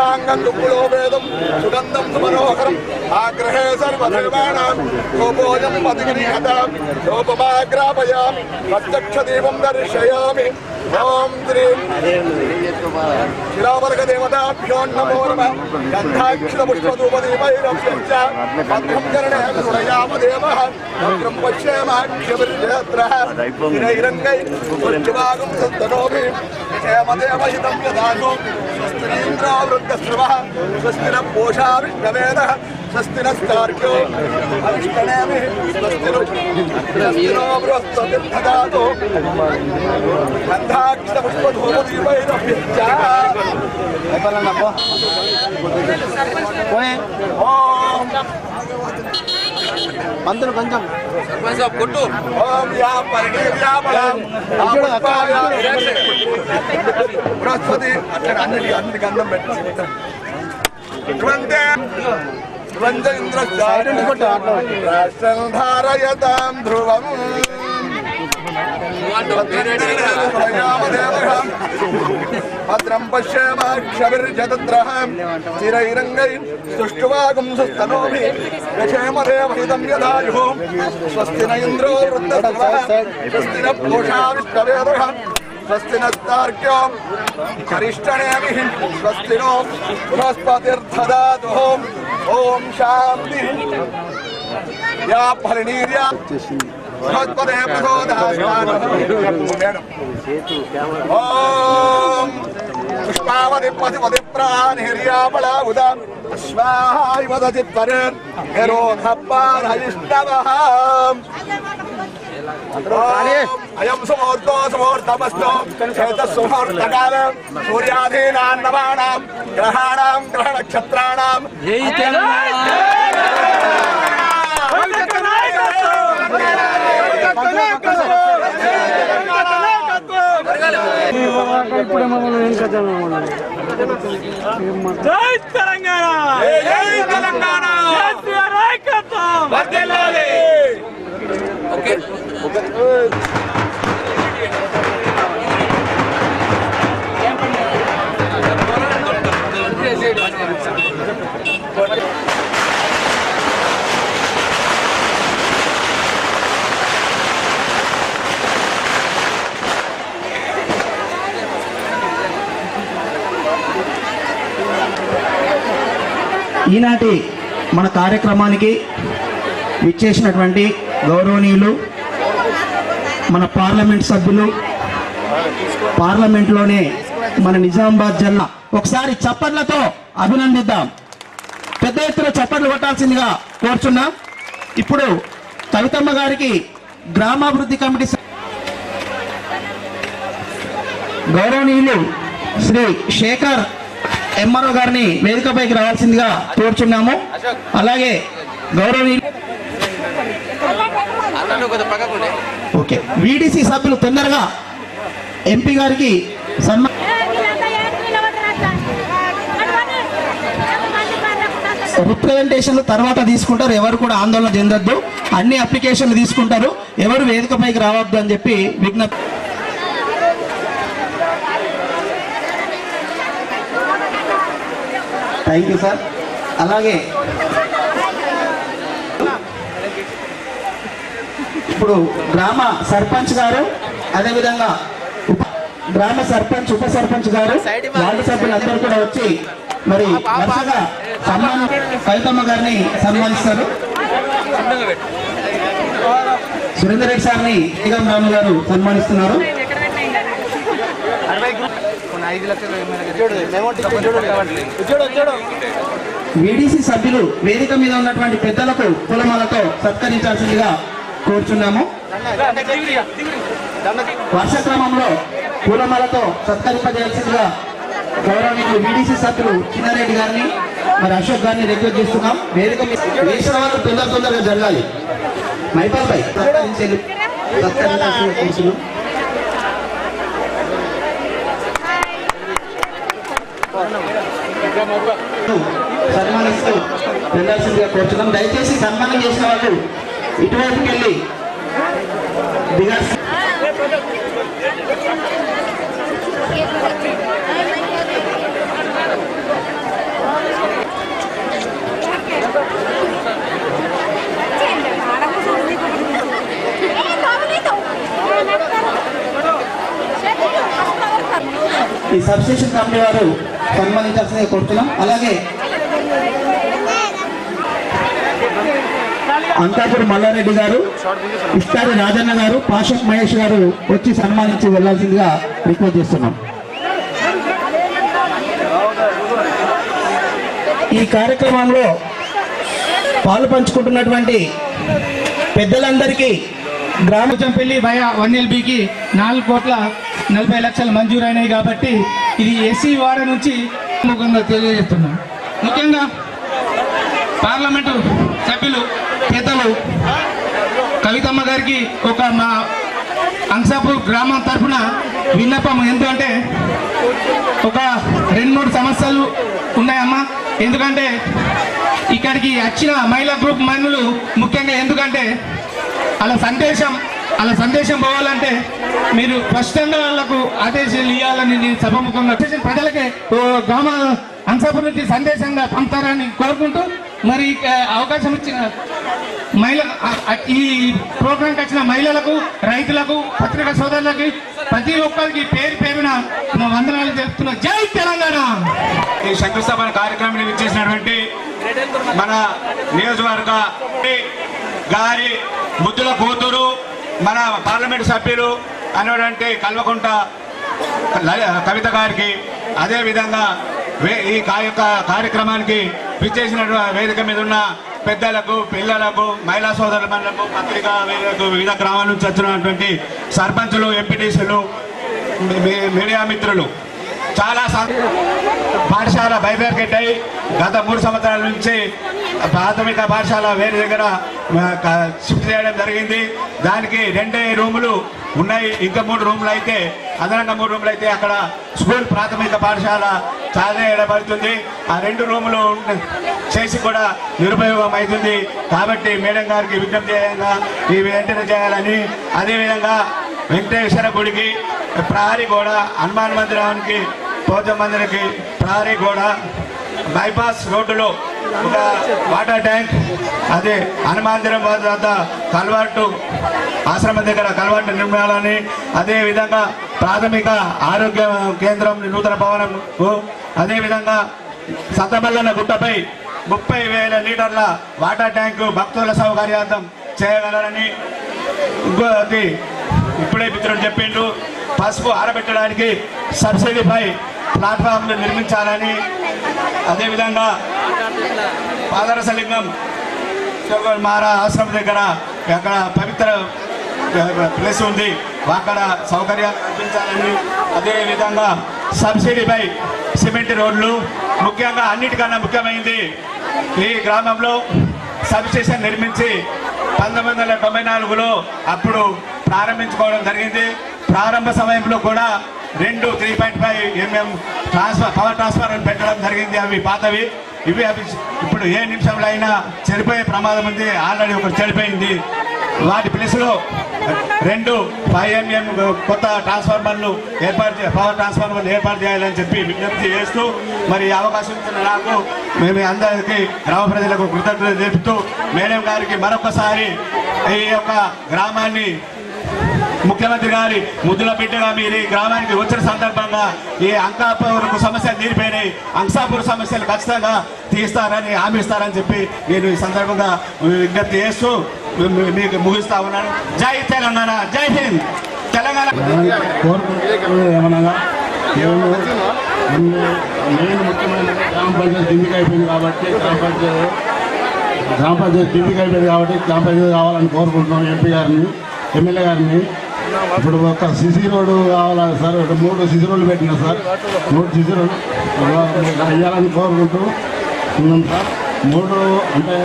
सर्वांगं दुःखलो वेदं सुगंधं सुमनोहरं आग्रहे सर्वदेवानां गोपोजं पतिगृहतां लोपमाग्रापयामि प्रत्यक्षदेवं दर्शयामि ओम श्रीं शिलावर्गदेवताभ्यो नमो नमः गन्धाक्षरपुष्पधूपदीपैरभ्यश्च भद्रं कर्णे सुरयामदेवः भद्रं पश्येमाक्षभिर्जयत्रः गिरैरङ्गैर्भागं सन्तनोभिः क्षेमदेवहितं यदासो स्वस्तिरीन्द्रो वृद्धश्रवः स्वस्ति नः पूषा विष्णवेदः स्वस्ति नस्तार्क्यो अविष्टनेमिः स्वस्ति नो बृहस्पतिर्दधातु गन्धाक्षरपुष्पधूपदीपैरभ्यश्च మందులు కొంచెం కొట్టు ఓం యా పరిణీర్యా బలం బృహస్పతి అక్కడ అన్నిటికి అందం పెట్టి ధారయతాం ధ్రువం భద్రం పశ్యేమాక్షభిర్జతద్రహం స్థిరైరంగై సుష్టువాగం సుస్తనోభిः యక్షేమదేవహితం యదాయుః స్వస్తి న ఇంద్రో వృద్ధసర్వः స్వస్తి న పూషా విష్ణవేదः స్వస్తి నస్తార్క్యో కరిష్టనేమిః స్వస్తి నో బృహస్పతిర్దధాతు ఓం శాంతి యా పరిణీర్యా बृहस्पते ओम पुष्पावति पतिपति प्राणिर्याबलावुदा स्वाहाय वदति परं हेरोधपारहिष्णवः अयं सुमुहूर्तो सुमुहूर्तमस्तु एतत्सुमुहूर्तकालं सूर्यादीनां नवानां ग्रहाणां ग्रहनक्षत्राणां ఇప్పుడే మమ్మల్ని ఇంకా జై తెలంగాణ జై తెలంగాణ ఓకే ఈనాటి మన కార్యక్రమానికి విచ్చేసినటువంటి గౌరవనీయులు మన పార్లమెంట్ సభ్యులు, పార్లమెంట్లోనే మన నిజామాబాద్ జిల్లా ఒకసారి చప్పట్లతో అభినందిద్దాం. పెద్ద ఎత్తున చప్పట్లు కొట్టాల్సిందిగా కోరుచున్నాం. ఇప్పుడు కవితమ్మ గారికి గ్రామాభివృద్ధి కమిటీ గౌరవనీయులు శ్రీ శేఖర్ ఎంఆర్ఓ గారిని వేదికపైకి రావాల్సిందిగా కోరుచున్నాము. అలాగే గౌరవనీయులు ఓకే వీడీసీ సభ్యులు తొందరగా ఎంపీ గారికి రిప్రజెంటేషన్లు తర్వాత తీసుకుంటారు. ఎవరు కూడా ఆందోళన చెందొద్దు. అన్ని అప్లికేషన్లు తీసుకుంటారు. ఎవరు వేదికపైకి రావద్దు అని చెప్పి విజ్ఞప్తి. Thank you sir. అలాగే ఇప్పుడు గ్రామ సర్పంచ్ గారు, అదేవిధంగా గ్రామ సర్పంచ్, ఉప సర్పంచ్ గారు, వార్డు సభ్యులందరూ కూడా వచ్చి మరి వరుసగా కవితమ్మ గారిని సన్మానిస్తారు. సురేందర్ రెడ్డి సార్ని నిగం రాము గారు సన్మానిస్తున్నారు. వీడీసీ సభ్యులు వేదిక మీద ఉన్నటువంటి పెద్దలకు పూలమాలతో సత్కరించాల్సిందిగా కోరుచున్నాము. వర్షక్రమంలో పూలమాలతో సత్కరింపజేయాల్సిందిగా గౌరవనీయులు వీడీసీ సభ్యులు చిన్నారెడ్డి గారిని, మరి అశోక్ గారిని రిక్వెస్ట్ చేస్తున్నాం. వేదిక వేసిన వాళ్ళు తొందరగా జరగాలి. మైపాల్ పై సత్కరించాల్సిన కోర్సులు సన్మానిస్తూ వెళ్ళాల్సిందిగా కోరుతున్నాం. దయచేసి సన్మానం చేసిన వాళ్ళు ఇటువైపుకి వెళ్ళి దిగాల్సి. ఈ సబ్స్టేషన్ కమిటీ వారు సన్మానించాల్సిందిగా కోరుతున్నాం. అలాగే అంకాపూర్ మల్లారెడ్డి గారు, ఇస్తారి రాజన్న గారు, పాషక్ మహేష్ గారు వచ్చి సన్మానించి వెళ్లాల్సిందిగా రిక్వెస్ట్ చేస్తున్నాం. ఈ కార్యక్రమంలో పాలు పంచుకుంటున్నటువంటి పెద్దలందరికీ గ్రామచంపల్లి వయా 1LBకి 4,40,00,000 మంజూరైనాయి. కాబట్టి ఇది ఎస్సీ వార్డు నుంచి ముఖ్యంగా తెలియజేస్తున్నాం. ముఖ్యంగా పార్లమెంటు సభ్యులు పెద్దలు కవితమ్మ గారికి ఒక మా అంశాపూర్ గ్రామం తరఫున విన్నపం ఎందుకంటే ఒక 2-3 సమస్యలు ఉన్నాయమ్మా. ఎందుకంటే ఇక్కడికి వచ్చిన మహిళా గ్రూప్ మహిళలు ముఖ్యంగా ఎందుకంటే అలా సందేశం పోవాలంటే మీరు స్పష్టంగా వాళ్ళకు ఆదేశాలు ఇవ్వాలని నేను సభాముఖంగా ప్రజలకి గ్రామ అంశాపూర్ నుంచి సందేశంగా పంపుతారని కోరుకుంటూ మరి అవకాశం ఇచ్చిన మహిళ ఈ ప్రోగ్రాంకి వచ్చిన మహిళలకు, రైతులకు, పత్రికా సోదరులకి ప్రతి ఒక్కరికి పేరు పేరున వందనాలు తెలుపుతున్నా. జై తెలంగాణ. ఈ శంకుస్థాపన కార్యక్రమం ఇచ్చేసినటువంటి మన నియోజకవర్గ గారి ముద్దుల కూతురు, మన పార్లమెంట్ సభ్యులు అనేటువంటి కల్వకుంట కవిత గారికి, అదేవిధంగా ఈ యొక్క కార్యక్రమానికి విచ్చేసిన వేదిక మీద ఉన్న పెద్దలకు, పిల్లలకు, మహిళా సోదరులకు, పత్రికా వివిధ గ్రామాల నుంచి వచ్చినటువంటి సర్పంచులు, ఎంపీటీసీలు, మీడియా మిత్రులు, చాలా పాఠశాల బైబర్కెట్ అయి గత 3 సంవత్సరాల నుంచి ప్రాథమిక పాఠశాల వేరే దగ్గర షిఫ్ట్ చేయడం జరిగింది. దానికి 2 రూములు ఉన్నాయి. ఇంకా 3 రూములు అయితే అదనంగా 3 రూములు అయితే అక్కడ స్కూల్ ప్రాథమిక పాఠశాల చాలేయబడుతుంది. ఆ 2 రూములు చేసి కూడా నిరుపయోగం అవుతుంది. కాబట్టి మేడం గారికి విజ్ఞప్తి చేయంగా ఇవి వెంటనే చేయాలని, అదేవిధంగా వెంకటేశ్వర గుడికి ప్రహరీ గోడ, హనుమాన్ మందిరానికి, పోచ మందిరానికి ప్రహరీ గోడ, బైపాస్ రోడ్డులో ఒక వాటర్ ట్యాంక్, అదే హనుమందిరం వద్ద కల్వర్టు, ఆశ్రమం దగ్గర కల్వర్టు నిర్మాణాలని, అదేవిధంగా ప్రాథమిక ఆరోగ్య కేంద్రం నూతన భవనం, అదేవిధంగా సతమల్లన గుట్టపై 30,000 లీటర్ల వాటర్ ట్యాంకు భక్తుల సౌకర్యార్థం చేయగలరని, ఇంకోటి ఇప్పుడే మిత్రుడు చెప్పిండు, పసుపు ఆరబెట్టడానికి సబ్సిడీపై ప్లాట్ఫామ్లు నిర్మించాలని, అదేవిధంగా పాదరసలింగం మారా ఆశ్రమం దగ్గర అక్కడ పవిత్ర ప్లేస్ ఉంది, అక్కడ సౌకర్యాలు కల్పించాలని, అదేవిధంగా సబ్సిడీపై సిమెంట్ రోడ్లు, ముఖ్యంగా అన్నిటికన్నా ముఖ్యమైనది ఈ గ్రామంలో సబ్స్టేషన్ నిర్మించి 1994లో అప్పుడు ప్రారంభించుకోవడం జరిగింది. ప్రారంభ సమయంలో కూడా 2 3.5 mm పవర్ ట్రాన్స్ఫార్మర్ పెట్టడం జరిగింది. అవి పాతవి, ఇవి ఇప్పుడు ఏ నిమిషంలో అయినా చెడిపోయే ప్రమాదం ఉంది. ఆల్రెడీ ఒకటి చెడిపోయింది. వాటి ప్లేస్లో 2 5 mm కొత్త ట్రాన్స్ఫార్మర్లు పవర్ ట్రాన్స్ఫార్మర్లు ఏర్పాటు చేయాలని చెప్పి విజ్ఞప్తి చేస్తూ, మరి అవకాశం ఇచ్చిన నాకు మేము అందరికీ గ్రామ ప్రజలకు కృతజ్ఞతలు తెలుపుతూ, మేడం గారికి మరొకసారి ఈ యొక్క గ్రామాన్ని ముఖ్యమంత్రి గారి ముద్దుల బిడ్డగా మీరు ఈ గ్రామానికి వచ్చిన సందర్భంగా ఈ అంకాపూర్ సమస్యలు తీరిపోయినాయి, అంశాపూర్ సమస్యలు ఖచ్చితంగా తీస్తారని హామీ ఇస్తారని చెప్పి నేను ఈ సందర్భంగా విజ్ఞప్తి చేస్తూ మీకు ముగిస్తా ఉన్నాను. జై తెలంగాణ, జై హింద్. తెలంగాణ ఏమనగా మెయిన్ ముఖ్యమైన గ్రామ పంచాయతీ దింపిక అయిపోయింది కాబట్టి గ్రామ పంచాయతీ దింపిక అయిపోయింది కాబట్టి గ్రామ పంచాయతీ కావాలని కోరుకుంటున్నాం. ఎంపీ గారిని, ఎమ్మెల్యే గారిని. ఇప్పుడు ఒక సిసి రోడ్డు కావాలా సార్, 3 సిసి రోడ్లు పెట్టినా సార్, 3 సిసి రోడ్లు వేయాలని కోరుకుంటూ ఉన్నాం సార్. 3 అంటే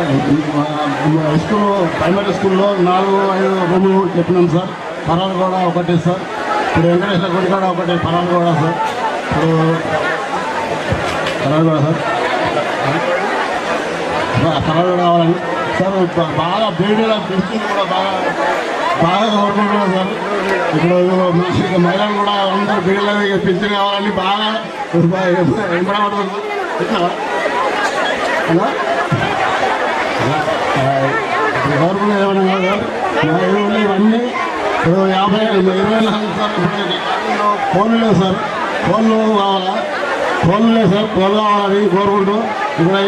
స్కూల్, ప్రైమరీ స్కూల్లో 4-5 రూములు చెప్పినాం సార్. పరాలు కూడా ఒకటి సార్. ఇప్పుడు వెంకటేశ్వర గుడి కూడా ఒకటి, పరాలు కూడా సార్. ఇప్పుడు పరాలు కూడా సార్, పరాలు కూడా కావాలని సార్. బాగా బీడీలో పెంచింది కూడా బాగా కోరుకుంటున్నాం సార్. ఇప్పుడు మహిళలు కూడా అందరూ బీడీలో పెంచింది కావాలని బాగా ఇట్లా అలా గవర్నమెంట్ ఏమన్నా కాదు మా ఊళ్ళో ఇవన్నీ ఇప్పుడు 24 సార్ ఇప్పుడు ఫోన్లు లేవు సార్, ఫోన్లు కావాలా, ఫోన్లు లేవు సార్, ఫోన్లు కావాలని కోరుకుంటూ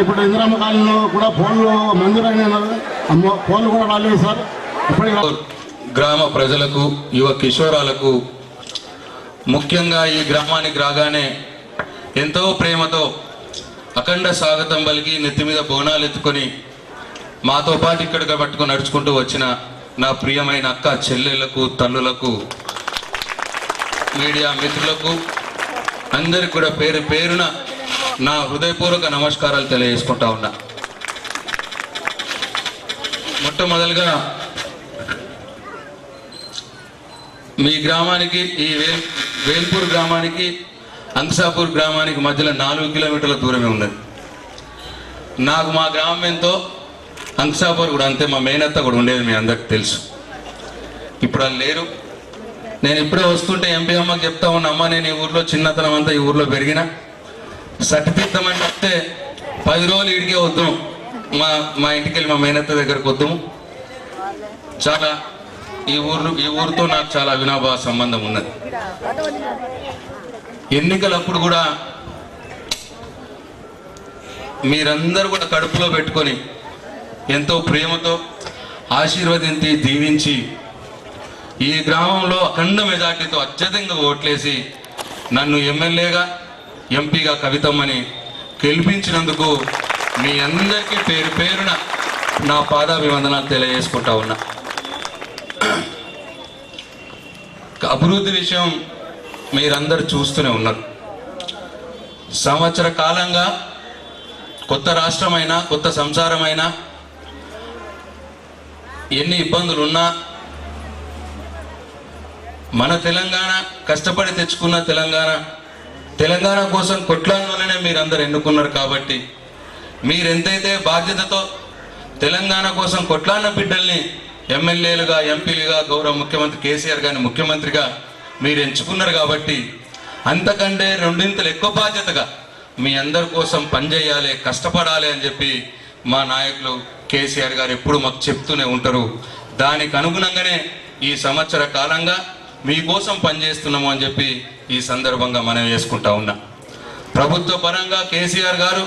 ఇప్పుడు ఇందిరమ్మ కాలనీలో కూడా ఫోన్లు మంజూరైన ఫోన్లు కూడా రాలేదు సార్. ఇప్పటికీ గ్రామ ప్రజలకు, యువ కిషోరాలకు, ముఖ్యంగా ఈ గ్రామానికి రాగానే ఎంతో ప్రేమతో అఖండ స్వాగతం పలికి నెత్తి మీద బోనాలు ఎత్తుకొని మాతో పాటు ఇక్కడికి పట్టుకొని నడుచుకుంటూ వచ్చిన నా ప్రియమైన అక్క చెల్లెళ్లకు, తల్లులకు, మీడియా మిత్రులకు అందరికి కూడా పేరు పేరున నా హృదయపూర్వక నమస్కారాలు తెలియజేసుకుంటా ఉన్నా. మొట్టమొదలుగా మీ గ్రామానికి, ఈ వేల్పూర్ గ్రామానికి అంకసాపూర్ గ్రామానికి మధ్యలో 4 కిలోమీటర్ల దూరమే ఉన్నది. నాకు మా గ్రామం ఎంతో, అంకసాపూర్ కూడా అంతే. మా మేనత్త కూడా ఉండేది, మీ అందరికి తెలుసు. ఇప్పుడు వాళ్ళు లేరు. నేను ఇప్పుడే వస్తుంటే ఎంపీ అమ్మకి చెప్తా ఉన్నా, అమ్మ నేను ఈ ఊర్లో చిన్నతనం అంతా ఈ ఊర్లో పెరిగిన, సర్టిఫికెట్ అని చెప్తే 10 రోజులు ఇడికే వద్దాం, మా ఇంటికి వెళ్ళి మా మేనత్త దగ్గరకు వద్దాము. చాలా ఈ ఊరితో నాకు చాలా అవినాభావ సంబంధం ఉన్నది. ఎన్నికలప్పుడు కూడా మీరందరూ కూడా కడుపులో పెట్టుకొని ఎంతో ప్రేమతో ఆశీర్వదించి దీవించి ఈ గ్రామంలో అఖండ మెజార్టీతో అత్యధికంగా ఓట్లేసి నన్ను ఎమ్మెల్యేగా, ఎంపీగా కవితమ్మని గెలిపించినందుకు మీ అందరికీ పేరు పేరున నా పాదాభివందనాలు తెలియజేసుకుంటా ఉన్నా. అభివృద్ధి విషయం మీరందరూ చూస్తూనే ఉన్నారు. సంవత్సర కాలంగా కొత్త రాష్ట్రమైనా, కొత్త సంసారమైనా, ఎన్ని ఇబ్బందులు ఉన్నా మన తెలంగాణ కష్టపడి తెచ్చుకున్న తెలంగాణ కోసం కొట్లాడలోనే మీరందరూ ఎన్నుకున్నారు. కాబట్టి మీరెంతైతే బాధ్యతతో తెలంగాణ కోసం కొట్లాడిన బిడ్డల్ని ఎమ్మెల్యేలుగా, ఎంపీలుగా, గౌరవ ముఖ్యమంత్రి కేసీఆర్ గారిని ముఖ్యమంత్రిగా మీరు ఎంచుకున్నారు. కాబట్టి అంతకంటే 2 ఎక్కువ బాధ్యతగా మీ అందరి కోసం పనిచేయాలి, కష్టపడాలి అని చెప్పి మా నాయకులు కేసీఆర్ గారు ఎప్పుడు మాకు చెప్తూనే ఉంటారు. దానికి అనుగుణంగానే ఈ సంవత్సర కాలంగా మీకోసం పనిచేస్తున్నాము అని చెప్పి ఈ సందర్భంగా మనం చేసుకుంటా ఉన్నా. ప్రభుత్వ పరంగా కేసీఆర్ గారు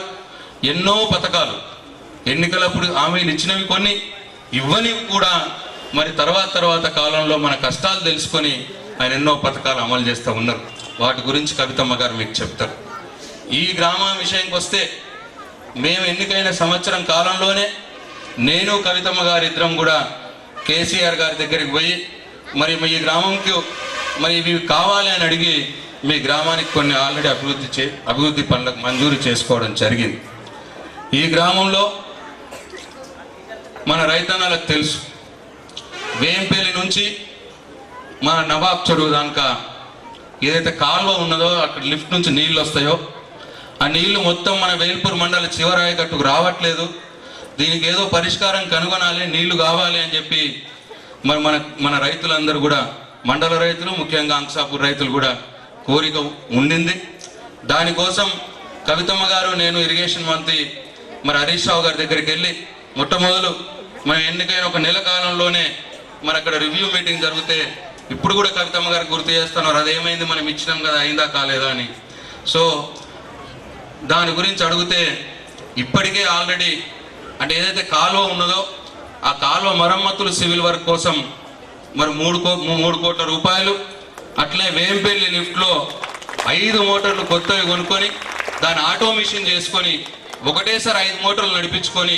ఎన్నో పథకాలు, ఎన్నికలప్పుడు హామీలు ఇచ్చినవి కొన్ని, ఇవ్వనివి కూడా, మరి తర్వాత కాలంలో మన కష్టాలు తెలుసుకొని ఆయన ఎన్నో పథకాలు అమలు చేస్తూ ఉన్నారు. వాటి గురించి కవితమ్మ గారు మీకు చెప్తారు. ఈ గ్రామం విషయానికి వస్తే మేము ఎన్నికైన సంవత్సరం కాలంలోనే నేను కవితమ్మ గారి ఇద్దరం కూడా కేసీఆర్ గారి దగ్గరికి పోయి మరి ఈ గ్రామంకి మరి ఇవి కావాలి అని అడిగి మీ గ్రామానికి కొన్ని ఆల్రెడీ అభివృద్ధి పనులకు మంజూరు చేసుకోవడం జరిగింది. ఈ గ్రామంలో మన రైతన్నలకు తెలుసు, వేంపల్లి నుంచి మన నవాబ్ చెరువు దాకా ఏదైతే కాలువ ఉన్నదో అక్కడ లిఫ్ట్ నుంచి నీళ్ళు వస్తాయో ఆ నీళ్లు మొత్తం మన వేల్పూర్ మండల చివరాయకట్టుకు రావట్లేదు. దీనికి ఏదో పరిష్కారం కనుగొనాలి, నీళ్లు కావాలి అని చెప్పి మరి మన రైతులందరూ కూడా, మండల రైతులు, ముఖ్యంగా అంకసాపూర్ రైతులు కూడా కోరిక ఉండింది. దానికోసం కవితమ్మ గారు, నేను ఇరిగేషన్ మంత్రి మరి హరీష్ రావు గారి దగ్గరికి వెళ్ళి మొట్టమొదలు మనం ఎన్నికైన 1 నెల కాలంలోనే మరి అక్కడ రివ్యూ మీటింగ్ జరిగితే ఇప్పుడు కూడా కవితమ్మ గారికి గుర్తు చేస్తున్నారు, అదేమైంది మనం ఇచ్చినాం కదా, అయిందా కాలేదా అని. సో దాని గురించి అడిగితే ఇప్పటికే ఆల్రెడీ అంటే ఏదైతే కాలువ ఉన్నదో ఆ కాలువ మరమ్మతులు సివిల్ వర్క్ కోసం మరి 3 కోట్ల రూపాయలు, అట్లే వేంపల్లి లిఫ్ట్లో 5 మోటార్లు కొత్తవి కొనుక్కొని దాన్ని ఆటోమేషన్ చేసుకొని ఒకటేసారి 5 మోటార్లు నడిపించుకొని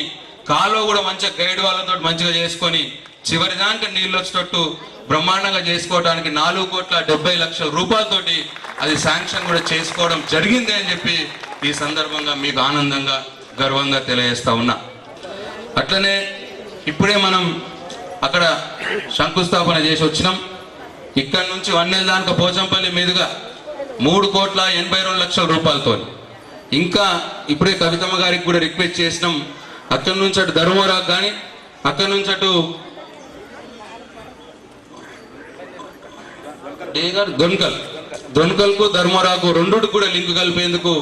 కాలువ కూడా మంచిగా గైడ్ వాళ్ళతో మంచిగా చేసుకొని చివరి దానికి నీళ్ళు వచ్చేటట్టు బ్రహ్మాండంగా చేసుకోవడానికి 4,70,00,000 రూపాయలతోటి అది శాంక్షన్ కూడా చేసుకోవడం జరిగింది అని చెప్పి ఈ సందర్భంగా మీకు ఆనందంగా, గర్వంగా తెలియజేస్తా ఉన్నా. అట్లనే ఇప్పుడే మనం అక్కడ శంకుస్థాపన చేసి వచ్చినాం. ఇక్కడ నుంచి వన్నెల దానిక పోచంపల్లి మీదుగా 3,82,00,000 రూపాయలతో ఇంకా ఇప్పుడే కవితమ్మ గారికి కూడా రిక్వెస్ట్ చేసినాం. అక్కడి నుంచి అటు ధర్మవరాకు కానీ, అక్కడి నుంచి అటు దొన్కల్కు ధర్మవరాకు 2 కూడా లింక్ కలిపేందుకు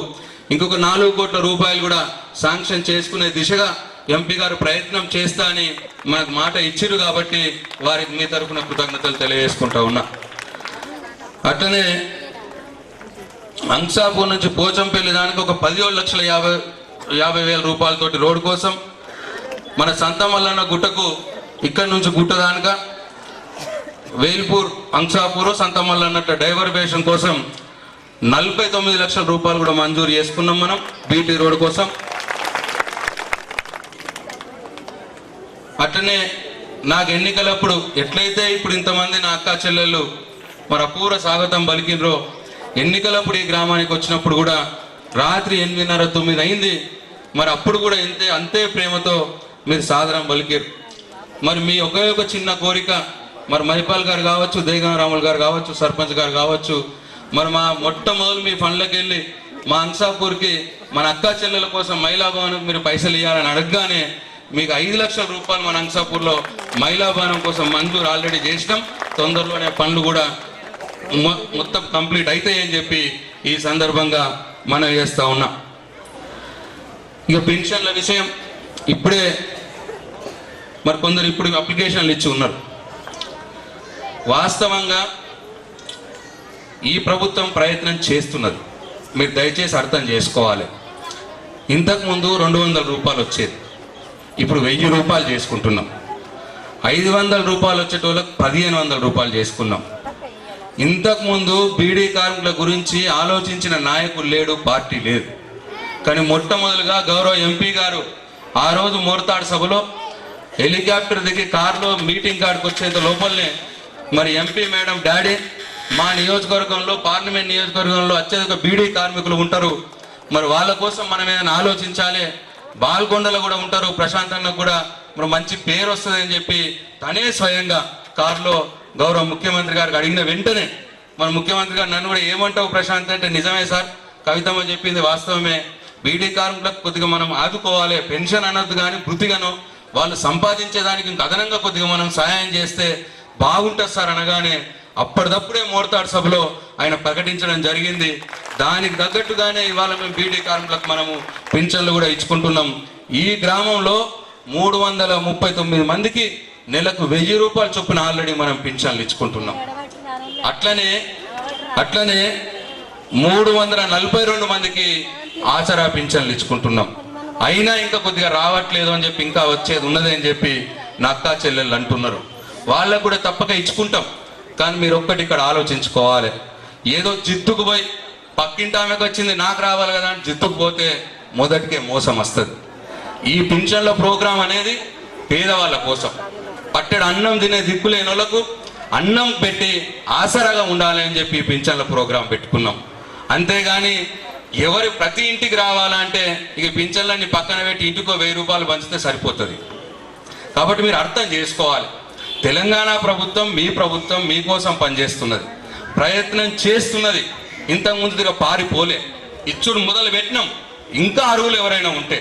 ఇంకొక 4 కోట్ల రూపాయలు కూడా శాంక్షన్ చేసుకునే దిశగా ఎంపీ గారు ప్రయత్నం చేస్తా అని మనకు మాట ఇచ్చిరు కాబట్టి వారికి మీ తరఫున కృతజ్ఞతలు తెలియజేసుకుంటా ఉన్నా. అట్లనే అంసాపూర్ నుంచి పోచంపల్లి దానికి ఒక 17,50,000 రూపాయలతోటి రోడ్డు కోసం, మన సంతమల్లన్న గుట్టకు ఇక్కడి నుంచి గుట్ట దానిక వేల్పూర్ అంసాపూర్ సంతమల్లన్నట్టు డైవర్వేషన్ కోసం 49 లక్షల రూపాయలు కూడా మంజూరు చేసుకున్నాం మనం బీటీ రోడ్ కోసం. అట్లనే నాకు ఎన్నికలప్పుడు ఎట్లయితే ఇప్పుడు ఇంతమంది నా అక్క చెల్లెళ్ళు మరి అపూర్వ స్వాగతం పలికినరో, ఎన్నికలప్పుడు ఈ గ్రామానికి వచ్చినప్పుడు కూడా రాత్రి 8:30-9 అయింది. మరి అప్పుడు కూడా అంతే ప్రేమతో మీరు సాదరం పలికారు. మరి మీ ఒకే ఒక చిన్న కోరిక, మరి మహిపాల్ గారు కావచ్చు, దేగారాములు గారు కావచ్చు, సర్పంచ్ గారు కావచ్చు, మరి మా మొట్టమొదలు మీ ఫండ్లకు వెళ్ళి మా అంసాపూర్కి మన అక్కా చెల్లెల కోసం మహిళా భవనం మీరు పైసలు ఇవ్వాలని అడగగానే మీకు 5 లక్షల రూపాయలు మన అంసాపూర్లో మహిళా భవనం కోసం మంజూరు ఆల్రెడీ చేసినాం. తొందరలోనే పనులు కూడా మొత్తం కంప్లీట్ అవుతాయని చెప్పి ఈ సందర్భంగా మనం చేస్తా ఉన్నాం. ఇక పెన్షన్ల విషయం ఇప్పుడే మరి కొందరు ఇప్పుడు అప్లికేషన్లు ఇచ్చి ఉన్నారు. వాస్తవంగా ఈ ప్రభుత్వం ప్రయత్నం చేస్తున్నది, మీరు దయచేసి అర్థం చేసుకోవాలి. ఇంతకుముందు 200 రూపాయలు వచ్చేది, ఇప్పుడు 1000 రూపాయలు చేసుకుంటున్నాం. 500 రూపాయలు వచ్చేటోళ్ళకి 1500 రూపాయలు చేసుకున్నాం. ఇంతకుముందు బీడీ కార్మికుల గురించి ఆలోచించిన నాయకులు లేడు, పార్టీ లేదు. కానీ మొట్టమొదలుగా గౌరవ ఎంపీ గారు ఆ రోజు మోర్తాడు సభలో హెలికాప్టర్ దిగి కారులో మీటింగ్ కాడికి వచ్చేంత లోపలనే మరి ఎంపీ మేడం డాడీ మా నియోజకవర్గంలో పార్లమెంట్ నియోజకవర్గంలో అత్యధిక బీడీ కార్మికులు ఉంటారు, మరి వాళ్ళ కోసం మనం ఏదైనా ఆలోచించాలి, బాల్కొండలో కూడా ఉంటారు, ప్రశాంత్ అన్నకు కూడా మరి మంచి పేరు వస్తుంది అని చెప్పి తనే స్వయంగా కారులో గౌరవ ముఖ్యమంత్రి గారికి అడిగిన వెంటనే మన ముఖ్యమంత్రి గారు నన్ను కూడా ఏమంటావు ప్రశాంత్ అంటే, నిజమే సార్ కవితమ్మ చెప్పింది వాస్తవమే, బీడీ కార్మికులకు కొద్దిగా మనం ఆదుకోవాలి, పెన్షన్ అనొద్దు కానీ వృత్తిగాను వాళ్ళు సంపాదించేదానికి ఇంక అదనంగా కొద్దిగా మనం సహాయం చేస్తే బాగుంటుంది సార్ అనగానే అప్పటిదప్పుడే మోర్తాడు సభలో ఆయన ప్రకటించడం జరిగింది. దానికి తగ్గట్టుగానే ఇవాళ మేము బీడీ కార్మికులకు మనము పింఛన్లు కూడా ఇచ్చుకుంటున్నాం. ఈ గ్రామంలో 339 మందికి నెలకు 1000 రూపాయలు చొప్పున ఆల్రెడీ మనం పింఛన్లు ఇచ్చుకుంటున్నాం. అట్లనే 342 మందికి ఆసరా పింఛన్లు ఇచ్చుకుంటున్నాం. అయినా ఇంకా కొద్దిగా రావట్లేదు అని చెప్పి, ఇంకా వచ్చేది ఉన్నది అని చెప్పి నా అక్కా చెల్లెళ్ళు అంటున్నారు. వాళ్ళకు కూడా తప్పక ఇచ్చుకుంటాం. కానీ మీరు ఒక్కటి ఇక్కడ ఆలోచించుకోవాలి, ఏదో జిత్తుకు పోయి పక్కింటి ఆమెకు వచ్చింది నాకు రావాలి కదా అని జిత్తుకు పోతే మొదటికే మోసం వస్తుంది. ఈ పింఛన్ల ప్రోగ్రాం అనేది పేదవాళ్ళ కోసం, పట్టెడు అన్నం తినే దిక్కులేని వాళ్ళకు అన్నం పెట్టి ఆసరాగా ఉండాలి అని చెప్పి పింఛన్ల ప్రోగ్రాం పెట్టుకున్నాం. అంతేగాని ఎవరి ప్రతి ఇంటికి రావాలంటే ఇక పింఛన్లన్నీ పక్కన పెట్టి ఇంటికో 1000 రూపాయలు పంచితే సరిపోతుంది. కాబట్టి మీరు అర్థం చేసుకోవాలి, తెలంగాణ ప్రభుత్వం మీ ప్రభుత్వం మీకోసం పనిచేస్తున్నది, ప్రయత్నం చేస్తున్నది. ఇంతకుముందుగా పారిపోలే, ఇచ్చుడు మొదలు పెట్టినాం. ఇంకా అర్హులు ఎవరైనా ఉంటే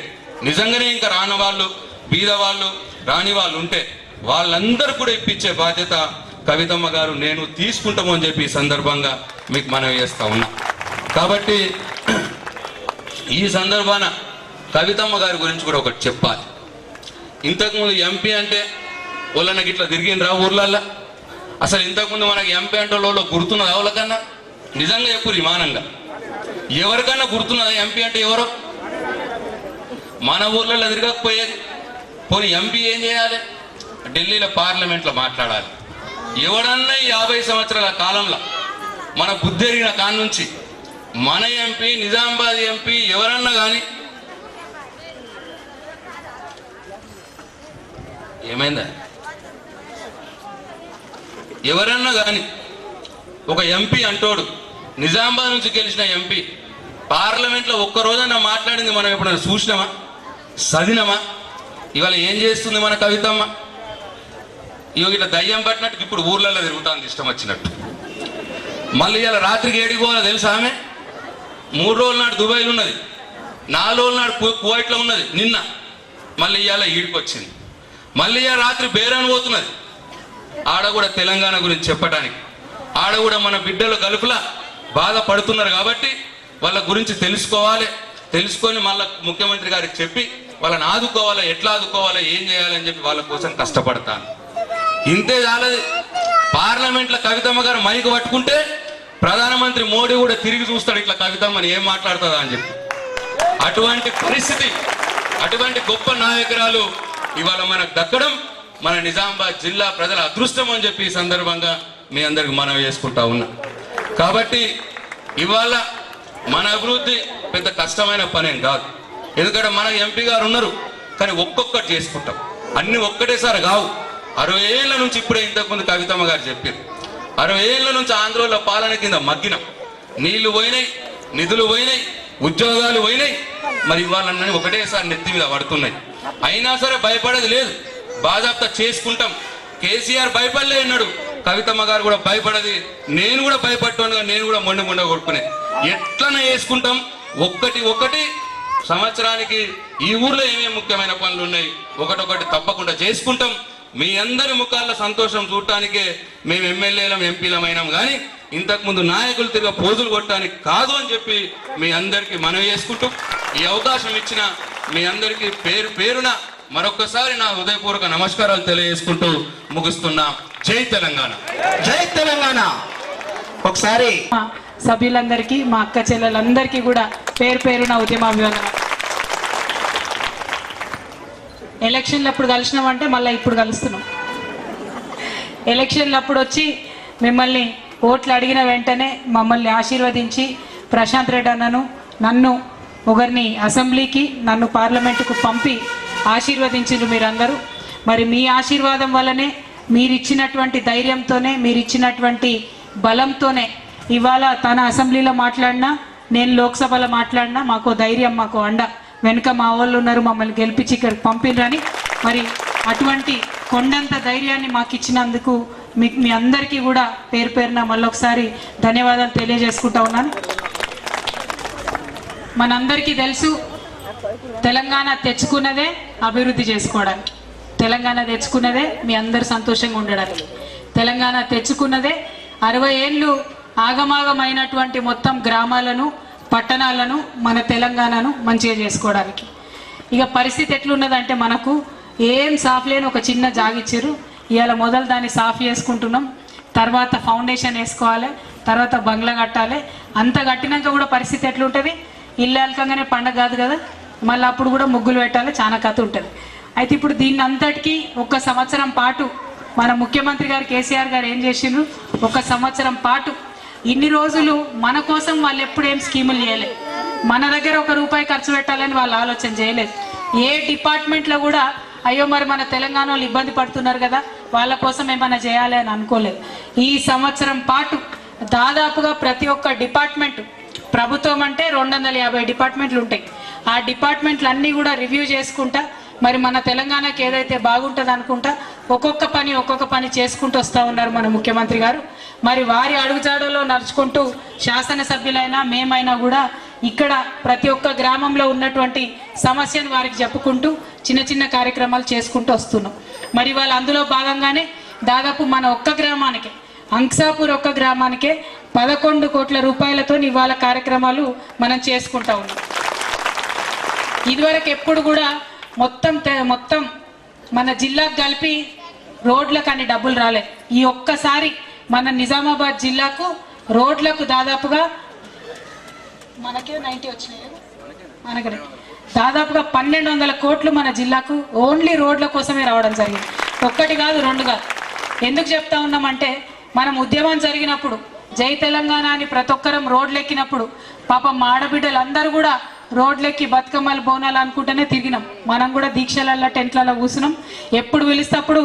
నిజంగానే ఇంకా రాని వాళ్ళు, బీద వాళ్ళు, రాని వాళ్ళు ఉంటే వాళ్ళందరూ కూడా ఇప్పించే బాధ్యత కవితమ్మ గారు నేను తీసుకుంటాము అని చెప్పి ఈ సందర్భంగా మీకు మనవి చేస్తా ఉన్నా. కాబట్టి ఈ సందర్భాన కవితమ్మ గారి గురించి కూడా ఒకటి చెప్పాలి. ఇంతకుముందు ఎంపీ అంటే వాళ్ళకి ఇట్లా తిరిగినరా ఊర్లల్లో? అసలు ఇంతకుముందు మనకి ఎంపీ అంటే వాళ్ళు గుర్తున్నది ఎవరికన్నా? నిజంగా చెప్పు విమానంగా ఎవరికన్నా గుర్తున్నదా ఎంపీ అంటే ఎవరో? మన ఊర్లలో తిరగకపోయేది. పోనీ ఎంపీ ఏం చేయాలి? ఢిల్లీలో పార్లమెంట్లో మాట్లాడాలి. ఎవడన్నా ఈ 50 సంవత్సరాల కాలంలో మన బుద్ధి ఎరిగిన కాడ నుంచి మన ఎంపీ, నిజామాబాద్ ఎంపీ ఎవరన్నా కానీ ఏమైందా? ఎవరన్నా కానీ ఒక ఎంపీ అంటోడు నిజామాబాద్ నుంచి గెలిచిన ఎంపీ పార్లమెంట్లో ఒక్కరోజన్నా మాట్లాడింది మనం ఎప్పుడైనా చూసినామా, చదివినామా? ఇవాళ ఏం చేస్తుంది మన కవితమ్మ? ఇట్లా దయ్యం పట్టినట్టు ఇప్పుడు ఊర్లలో తిరుగుతుంది ఇష్టం వచ్చినట్టు. మళ్ళీ ఇలా రాత్రికి 7కి పోవాలో తెలుసా ఆమె? 3 రోజుల నాడు దుబాయ్లో ఉన్నది, 4 రోజుల నాడు కువైట్లో ఉన్నది నిన్న, మళ్ళీ ఇవాళ ఈడికి వచ్చింది. మళ్ళీ ఇవాళ రాత్రి బేరాన్ పోతున్నది. ఆడ కూడా తెలంగాణ గురించి చెప్పడానికి, ఆడ కూడా మన బిడ్డలు గలుపులా బాధపడుతున్నారు కాబట్టి వాళ్ళ గురించి తెలుసుకోవాలి. తెలుసుకొని మళ్ళీ ముఖ్యమంత్రి గారికి చెప్పి వాళ్ళని ఆదుకోవాలా, ఎట్లా ఆదుకోవాలా, ఏం చేయాలని చెప్పి వాళ్ళ కోసం కష్టపడతాను. ఇంతే చాలది. పార్లమెంట్లో కవితమ్మ గారు మైకు పట్టుకుంటే ప్రధానమంత్రి మోడీ కూడా తిరిగి చూస్తాడు, ఇట్లా కవితమ్మని ఏం మాట్లాడుతుందా అని చెప్పి. అటువంటి పరిస్థితి, అటువంటి గొప్ప నాయకురాలు ఇవాళ మనకు దక్కడం మన నిజామాబాద్ జిల్లా ప్రజల అదృష్టం అని చెప్పి ఈ సందర్భంగా మీ అందరికి మనవి చేసుకుంటా ఉన్నా. కాబట్టి ఇవాళ మన అభివృద్ధి పెద్ద కష్టమైన పనేం కాదు. ఎందుకంటే మన ఎంపీ గారు ఉన్నారు, కానీ ఒక్కొక్కటి చేసుకుంటాం, అన్ని ఒక్కటేసారి కావు. 60 ఏళ్ల నుంచి ఇప్పుడే ఇంతకుముందు కవితమ్మ గారు చెప్పారు, 60 ఏళ్ల నుంచి ఆంధ్రలో పాలన కింద మగ్గినాం. నీళ్లు పోయినాయి, నిధులు పోయినాయి, ఉద్యోగాలు పోయినాయి. మరి ఇవాళ ఒకటేసారి నెత్తి మీద పడుతున్నాయి. అయినా సరే భయపడేది లేదు, బాజాప్తా చేసుకుంటాం. కేసీఆర్ భయపడలే అన్నాడు, కవితమ్మ గారు కూడా భయపడది, నేను కూడా భయపడ్డాను, నేను కూడా మొండ కొట్టుకునే ఎట్లనే వేసుకుంటాం. ఒక్కటి సంవత్సరానికి ఈ ఊర్లో ఏమేమి ముఖ్యమైన పనులు ఉన్నాయి ఒకటొకటి తప్పకుండా చేసుకుంటాం. మీ అందరి ముఖాల్లో సంతోషం చూడటానికే మేము ఎమ్మెల్యేలం ఎంపీలమైనాం, కానీ ఇంతకుముందు నాయకులు తిరిగి పోజులు కొట్టడానికి కాదు అని చెప్పి మీ అందరికీ మనవి చేసుకుంటూ ఈ అవకాశం ఇచ్చిన మీ అందరికీ పేరు పేరున మరొకసారి నా హృదయపూర్వక నమస్కారాలు తెలియజేసుకుంటూ ముగిస్తున్నా. జై తెలంగాణ, జై తెలంగాణ. ఒకసారి సభ్యులందరికీ, మా అక్క చెల్లెలందరికీ కూడా పేరు పేరున ఉద్యమాభివందనం. ఎలక్షన్లు అప్పుడు కలిసినామంటే మళ్ళీ ఇప్పుడు కలుస్తున్నాం. ఎలక్షన్లు అప్పుడు వచ్చి మిమ్మల్ని ఓట్లు అడిగిన వెంటనే మమ్మల్ని ఆశీర్వదించి ప్రశాంత్ రెడ్డి అన్నను, నన్ను ఒకరిని అసెంబ్లీకి, నన్ను పార్లమెంటుకు పంపి ఆశీర్వదించారు మీరందరూ. మరి మీ ఆశీర్వాదం వల్లనే, మీరిచ్చినటువంటి ధైర్యంతోనే, మీరిచ్చినటువంటి బలంతోనే ఇవాళ తన అసెంబ్లీలో మాట్లాడినా, నేను లోక్సభలో మాట్లాడినా మాకు ధైర్యం, మాకు అండ వెనుక మా వాళ్ళు ఉన్నారు, మమ్మల్ని గెలిపించి ఇక్కడికి పంపినరని. మరి అటువంటి కొండంత ధైర్యాన్ని మాకు ఇచ్చినందుకు మీ అందరికీ కూడా పేరు పేరున మళ్ళొకసారి ధన్యవాదాలు తెలియజేసుకుంటా ఉన్నాను. మనందరికీ తెలుసు, తెలంగాణ తెచ్చుకున్నదే అభివృద్ధి చేసుకోవడానికి, తెలంగాణ తెచ్చుకున్నదే మీ అందరు సంతోషంగా ఉండడానికి, తెలంగాణ తెచ్చుకున్నదే 60 ఏళ్ళు ఆగమాగమైనటువంటి మొత్తం గ్రామాలను, పట్టణాలను, మన తెలంగాణను మంచిగా చేసుకోవడానికి. ఇక పరిస్థితి ఎట్లున్నదంటే, మనకు ఏం సాఫ్ లేని ఒక చిన్న జాగిచ్చారు. ఇవాళ మొదలు దాన్ని సాఫ్ చేసుకుంటున్నాం, తర్వాత ఫౌండేషన్ వేసుకోవాలి, తర్వాత బంగ్లా కట్టాలి. అంత కట్టినాక కూడా పరిస్థితి ఎట్లుంటుంది, ఇల్లు అలకంగానే పండగ కాదు కదా, మళ్ళీ అప్పుడు కూడా ముగ్గులు పెట్టాలి, చాలా కథ ఉంటుంది. అయితే ఇప్పుడు దీన్ని అంతటికీ 1 సంవత్సరం పాటు మన ముఖ్యమంత్రి గారు కేసీఆర్ గారు ఏం చేసిండ్రు, 1 సంవత్సరం పాటు ఇన్ని రోజులు మన కోసం వాళ్ళు ఎప్పుడు ఏం స్కీములు చేయలేదు, మన దగ్గర 1 రూపాయి ఖర్చు పెట్టాలని వాళ్ళు ఆలోచన చేయలేదు. ఏ డిపార్ట్మెంట్లో కూడా అయ్యో మరి మన తెలంగాణ వాళ్ళు ఇబ్బంది పడుతున్నారు కదా, వాళ్ళ కోసం ఏమైనా చేయాలి అని అనుకోలేదు. ఈ సంవత్సరం పాటు దాదాపుగా ప్రతి ఒక్క డిపార్ట్మెంట్, ప్రభుత్వం అంటే 250 డిపార్ట్మెంట్లు ఉంటాయి, ఆ డిపార్ట్మెంట్లు అన్నీ కూడా రివ్యూ చేసుకుంటా, మరి మన తెలంగాణకి ఏదైతే బాగుంటుంది అనుకుంటా ఒక్కొక్క పని చేసుకుంటూ వస్తూ ఉన్నారు మన ముఖ్యమంత్రి గారు. మరి వారి అడుగుజాడలో నడుచుకుంటూ శాసనసభ్యులైనా మేమైనా కూడా ఇక్కడ ప్రతి ఒక్క గ్రామంలో ఉన్నటువంటి సమస్యను వారికి చెప్పుకుంటూ చిన్న చిన్న కార్యక్రమాలు చేసుకుంటూ వస్తున్నాం. మరి వాళ్ళు అందులో భాగంగానే దాదాపు మన ఒక్క గ్రామానికే, అంక్సాపూర్ ఒక్క గ్రామానికే 11 కోట్ల రూపాయలతో ఇవాళ కార్యక్రమాలు మనం చేసుకుంటా ఉన్నాం. ఇదివరకు ఎప్పుడు కూడా మొత్తం మన జిల్లాకు కలిపి రోడ్లకు అన్ని డబ్బులు రాలే. ఈ ఒక్కసారి మన నిజామాబాద్ జిల్లాకు రోడ్లకు దాదాపుగా మనకే 90 వచ్చినాయి, మనకి దాదాపుగా 1200 కోట్లు మన జిల్లాకు ఓన్లీ రోడ్ల కోసమే రావడం జరిగింది. 1 కాదు 2 కాదు. ఎందుకు చెప్తా ఉన్నామంటే, మనం ఉద్యమం జరిగినప్పుడు జై తెలంగాణ అని ప్రతి ఒక్కరం రోడ్లు ఎక్కినప్పుడు పాపం మా ఆడబిడ్డలు అందరూ కూడా రోడ్లెక్కి బతుకమ్మలు బోనాలు అనుకుంటూనే తిరిగినాం. మనం కూడా దీక్షలల్లో, టెంట్లలో కూర్చున్నాం. ఎప్పుడు పిలిస్తప్పుడు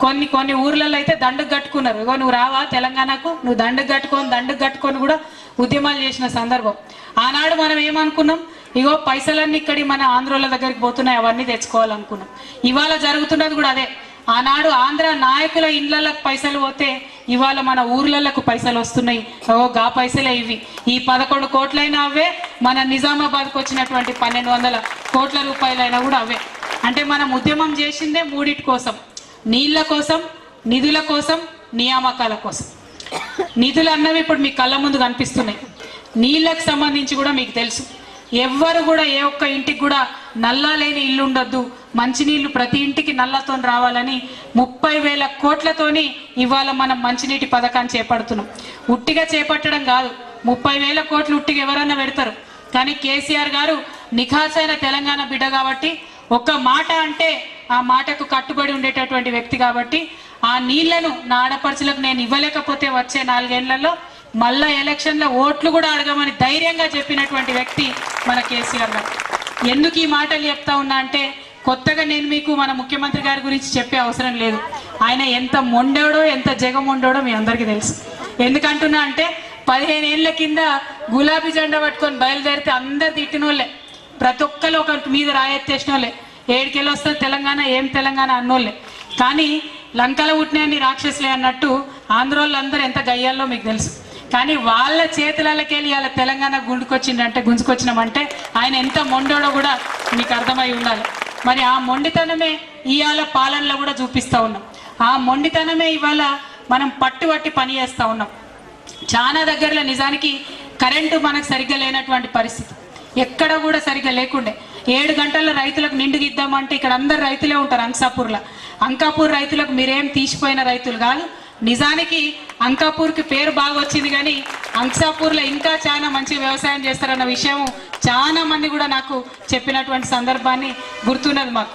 కొన్ని ఊర్లలో అయితే దండుకు కట్టుకున్నారు, ఇగో నువ్వు రావా తెలంగాణకు, నువ్వు దండుకు కట్టుకొని కూడా ఉద్యమాలు చేసిన సందర్భం. ఆనాడు మనం ఏమనుకున్నాం, ఇగో పైసలన్నీ ఇక్కడి మన ఆంధ్రోళ్ళ దగ్గరికి పోతున్నాయి, అవన్నీ తెచ్చుకోవాలనుకున్నాం. ఇవాళ జరుగుతున్నది కూడా అదే. ఆనాడు ఆంధ్ర నాయకుల ఇళ్లకు పైసలు పోతే ఇవాళ మన ఊర్లకు పైసలు వస్తున్నాయి. గా పైసలే ఇవి. ఈ 11 కోట్లైనా అవే, మన నిజామాబాద్కు వచ్చినటువంటి 1200 కోట్ల రూపాయలైనా కూడా అవే. అంటే మనం ఉద్యమం చేసిందే 3 కోసం: నీళ్ల కోసం, నిధుల కోసం, నియామకాల కోసం. నిధులు అన్నవి ఇప్పుడు మీ కళ్ళ ముందు కనిపిస్తున్నాయి. నీళ్లకు సంబంధించి కూడా మీకు తెలుసు, ఎవ్వరు కూడా ఏ ఒక్క ఇంటికి కూడా నల్లా లేని ఇల్లు ఉండొద్దు, మంచినీళ్ళు ప్రతి ఇంటికి నల్లతో రావాలని 30,000 కోట్లతోని ఇవాళ మనం మంచినీటి పథకాన్ని చేపడుతున్నాం. ఉట్టిగా చేపట్టడం కాదు, 30,000 కోట్లు ఉట్టిగా ఎవరన్నా పెడతారు. కానీ కేసీఆర్ గారు నిఖాసైన తెలంగాణ బిడ్డ కాబట్టి, ఒక్క మాట అంటే ఆ మాటకు కట్టుబడి ఉండేటటువంటి వ్యక్తి కాబట్టి, ఆ నీళ్లను నా ఆడపడుచులకు నేను ఇవ్వలేకపోతే వచ్చే 4 ఏళ్లలో మళ్ళా ఎలక్షన్లో ఓట్లు కూడా అడగమని ధైర్యంగా చెప్పినటువంటి వ్యక్తి మన కేసీఆర్ గారు. ఎందుకు ఈ మాటలు చెప్తా ఉన్నా అంటే, కొత్తగా నేను మీకు మన ముఖ్యమంత్రి గారి గురించి చెప్పే అవసరం లేదు. ఆయన ఎంత మొండోడో ఎంత జగమొండోడో మీ అందరికీ తెలుసు. ఎందుకంటున్నా అంటే 15 ఏళ్ల కింద గులాబీ జెండా పట్టుకొని బయలుదేరితే అందరు తిట్టిన వాళ్ళే, ప్రతి ఒక్కరు ఒక మీద రాయెత్తేసిన వాళ్ళే, 7 కిలో వస్తుంది తెలంగాణ, ఏం తెలంగాణ అన్నోళ్ళే. కానీ లంకలో పుట్టినన్ని రాక్షసులే అన్నట్టు ఆంధ్రోళ్ళందరూ ఎంత గయ్యాల్లో మీకు తెలుసు. కానీ వాళ్ళ చేతులకెళ్ళి వాళ్ళ తెలంగాణ గుంజుకొచ్చినామంటే ఆయన ఎంత మొండోడో కూడా మీకు అర్థమై ఉండాలి. మరి ఆ మొండితనమే ఇవాళ పాలనలో కూడా చూపిస్తూ ఉన్నాం. ఆ మొండితనమే ఇవాళ మనం పట్టుబట్టి పని చేస్తూ ఉన్నాం. చాలా దగ్గరలో నిజానికి కరెంటు మనకు సరిగ్గా లేనటువంటి పరిస్థితి, ఎక్కడ కూడా సరిగ్గా లేకుండే. 7 గంటల్లో రైతులకు నిండుగా ఇద్దామంటే ఇక్కడ అందరు రైతులే ఉంటారు. అంకాపూర్ రైతులకు మీరేం తీసిపోయిన రైతులు కాదు. నిజానికి అంకాపూర్కి పేరు బాగా వచ్చింది, కానీ అంకాపూర్లో ఇంకా చాలా మంచి వ్యవసాయం చేస్తారన్న విషయం చాలా మంది కూడా నాకు చెప్పినటువంటి సందర్భాన్ని గుర్తున్నది మాకు.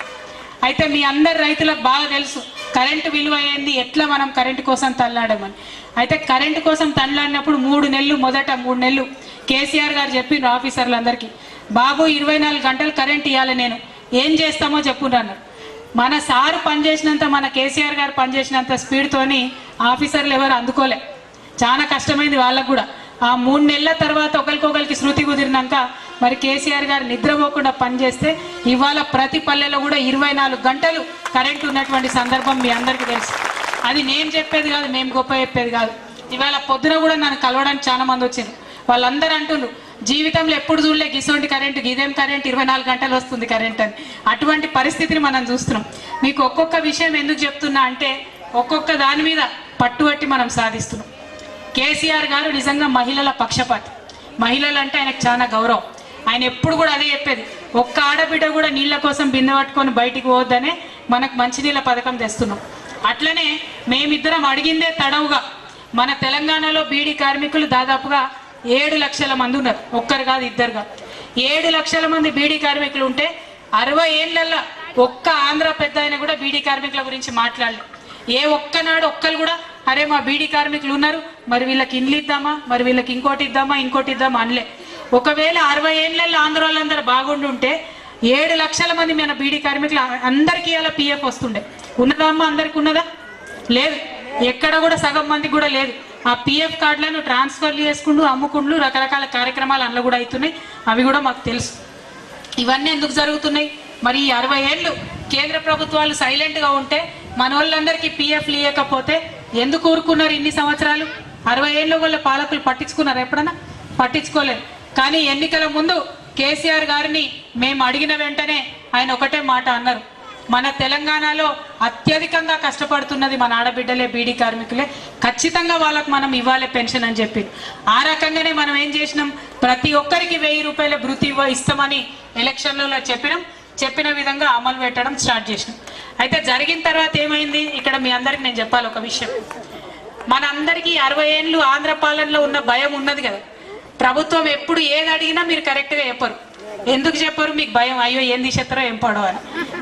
అయితే మీ అందరు రైతులకు బాగా తెలుసు కరెంటు విలువ ఏంది, ఎట్లా మనం కరెంటు కోసం తల్లాడమని. అయితే కరెంటు కోసం తల్లాడినప్పుడు 3 నెలలు, మొదట 3 నెలలు కేసీఆర్ గారు చెప్పిండ్రు ఆఫీసర్లందరికీ, బాబు 24 గంటలు కరెంట్ ఇవ్వాలి, నేను ఏం చేస్తామో చెప్పుండ్రు. మన సారు పనిచేసినంత, మన కేసీఆర్ గారు పనిచేసినంత స్పీడ్తోని ఆఫీసర్లు ఎవరు అందుకోలే. చాలా కష్టమైంది వాళ్ళకు కూడా. ఆ 3 నెలల తర్వాత ఒకరికొకరికి శృతి కుదిరినాక మరి కేసీఆర్ గారు నిద్రపోకుండా పనిచేస్తే ఇవాళ ప్రతి పల్లెలో కూడా 24 గంటలు కరెంట్ ఉన్నటువంటి సందర్భం మీ అందరికీ తెలుసు. అది నేను చెప్పేది కాదు, మేము గొప్ప చెప్పేది కాదు. ఇవాళ పొద్దున కూడా నన్ను కలవడానికి చాలా మంది వచ్చారు. వాళ్ళందరూ అంటున్నారు, జీవితంలో ఎప్పుడు చూడలే గిసోంటి కరెంటు, ఇదేం కరెంట్ 24 గంటలు వస్తుంది కరెంట్ అని. అటువంటి పరిస్థితిని మనం చూస్తున్నాం. మీకు ఒక్కొక్క విషయం ఎందుకు చెప్తున్నా అంటే, ఒక్కొక్క దాని మీద పట్టుబట్టి మనం సాధిస్తున్నాం. కేసీఆర్ గారు నిజంగా మహిళల పక్షపాతి. మహిళలు అంటే ఆయనకు చాలా గౌరవం. ఆయన ఎప్పుడు కూడా అదే చెప్పేది, ఒక్క ఆడబిడ్డ కూడా నీళ్ళ కోసం బిందె పట్టుకొని బయటికి పోవద్దనే మనకు మంచినీళ్ళ పథకం తెస్తున్నాం. అట్లనే మేమిద్దరం అడిగిందే తడవుగా మన తెలంగాణలో బీడీ కార్మికులు దాదాపుగా 7 లక్షల మంది ఉన్నారు. ఒక్కరు కాదు, ఇద్దరు కాదు, 7 లక్షల మంది బీడీ కార్మికులు ఉంటే 60 ఏళ్లలో ఒక్క ఆంధ్ర పెద్ద ఆయన కూడా బీడీ కార్మికుల గురించి మాట్లాడలేదు. ఏ ఒక్కనాడు ఒక్కరు కూడా అరే మా బీడీ కార్మికులు ఉన్నారు, మరి వీళ్ళకి ఇండ్లు ఇద్దామా, మరి వీళ్ళకి ఇంకోటి ఇద్దామా అనలే. ఒకవేళ 60 ఏళ్లలో ఆంధ్ర వాళ్ళందరూ బాగుండుంటే 7 లక్షల మంది మన బీడీ కార్మికులు అందరికీ అలా పిఎఫ్ వస్తుండే. ఉన్నదా అమ్మ? అందరికి ఉన్నదా? లేదు. ఎక్కడ కూడా సగం మందికి కూడా లేదు. ఆ పిఎఫ్ కార్డులను ట్రాన్స్ఫర్ చేసుకుంటూ అమ్ముకుంటూ రకరకాల కార్యక్రమాలు అందులో కూడా అవుతున్నాయి. అవి కూడా మాకు తెలుసు. ఇవన్నీ ఎందుకు జరుగుతున్నాయి? మరి ఈ 60 ఏళ్ళు కేంద్ర ప్రభుత్వాలు సైలెంట్గా ఉంటే మన వాళ్ళందరికీ పిఎఫ్లు ఇవ్వకపోతే ఎందుకు ఊరుకున్నారు ఇన్ని సంవత్సరాలు? 60 ఏళ్ళ వాళ్ళ పాలకులు పట్టించుకున్నారు? ఎప్పుడన్నా పట్టించుకోలేదు. కానీ ఎన్నికల ముందు కేసీఆర్ గారిని మేము అడిగిన వెంటనే ఆయన ఒకటే మాట అన్నారు, మన తెలంగాణలో అత్యధికంగా కష్టపడుతున్నది మన ఆడబిడ్డలే, బీడీ కార్మికులే, ఖచ్చితంగా వాళ్ళకు మనం ఇవ్వాలి పెన్షన్ అని చెప్పి. ఆ రకంగానే మనం ఏం చేసినాం, ప్రతి ఒక్కరికి 1000 రూపాయల భృతి ఇస్తామని ఎలక్షన్లలో చెప్పిన విధంగా అమలు పెట్టడం స్టార్ట్ చేసినాం. అయితే జరిగిన తర్వాత ఏమైంది, ఇక్కడ మీ అందరికి నేను చెప్పాలి ఒక విషయం. మన అందరికీ 60 ఏళ్ళు ఆంధ్ర పాలనలో ఉన్న భయం ఉన్నది కదా. ప్రభుత్వం ఎప్పుడు ఏది అడిగినా మీరు కరెక్ట్గా చెప్పరు. ఎందుకు చెప్పరు? మీకు భయం, అయ్యో ఏం తీసేస్తారో ఏం పడో అని.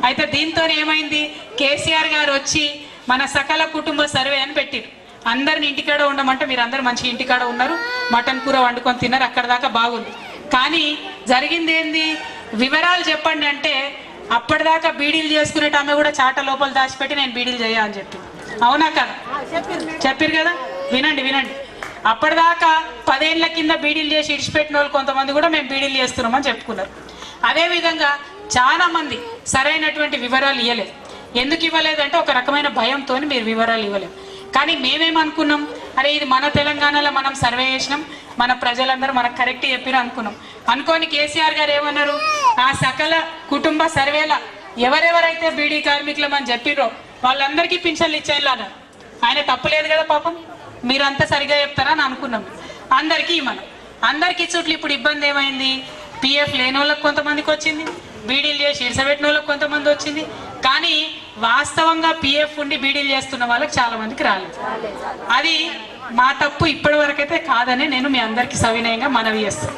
అయితే దీంతో ఏమైంది, కేసీఆర్ గారు వచ్చి మన సకల కుటుంబ సర్వే అని పెట్టిరు. అందరిని ఇంటికాడ ఉండమంటే మీరు అందరు మంచి ఇంటికాడ ఉన్నారు, మటన్ కూర వండుకొని తిన్నారు, అక్కడ దాకా బాగుంది. కానీ జరిగింది ఏంది, వివరాలు చెప్పండి అంటే అప్పటిదాకా బీడీలు చేసుకునేట ఆమె కూడా చాట లోపల దాచిపెట్టి నేను బీడీలు చేయ అని చెప్పింది. అవునా కదా? చెప్పారు కదా. వినండి. అప్పటిదాకా 10 ఏళ్ల కింద బీడీలు చేసి ఇడిచిపెట్టిన వాళ్ళు కొంతమంది కూడా మేము బీడీలు చేస్తున్నామని చెప్పుకున్నారు. అదేవిధంగా చాలా మంది సరైనటువంటి వివరాలు ఇవ్వలేదు. ఎందుకు ఇవ్వలేదంటే ఒక రకమైన భయంతో మీరు వివరాలు ఇవ్వలేదు. కానీ మేమేమనుకున్నాం, అరే ఇది మన తెలంగాణలో మనం సర్వే చేసినాం, మన ప్రజలందరూ మనకు కరెక్ట్ చెప్పినా అనుకోని కేసీఆర్ గారు ఏమన్నారు, ఆ సకల కుటుంబ సర్వేల ఎవరెవరైతే బీడీ కార్మికులమని చెప్పిర్రో వాళ్ళందరికీ పింఛన్లు ఇచ్చేయాలి అన్నారు. ఆయన తప్పులేదు కదా పాపం, మీరంతా సరిగా చెప్తారని అనుకున్నాం. అందరికీ ఇవ్వను, అందరికి ఇచ్చుట్లు. ఇప్పుడు ఇబ్బంది ఏమైంది, పిఎఫ్ లేని వాళ్ళకి కొంతమందికి వచ్చింది, బీడీలు చేసి ఇడిసబెట్టిన వాళ్ళకి కొంతమంది వచ్చింది. కానీ వాస్తవంగా పిఎఫ్ ఉండి బీడీలు చేస్తున్న వాళ్ళకి చాలా మందికి రాలేదు. అది మా తప్పు ఇప్పటి వరకైతే కాదని నేను మీ అందరికీ సవినయంగా మనవి చేస్తాను.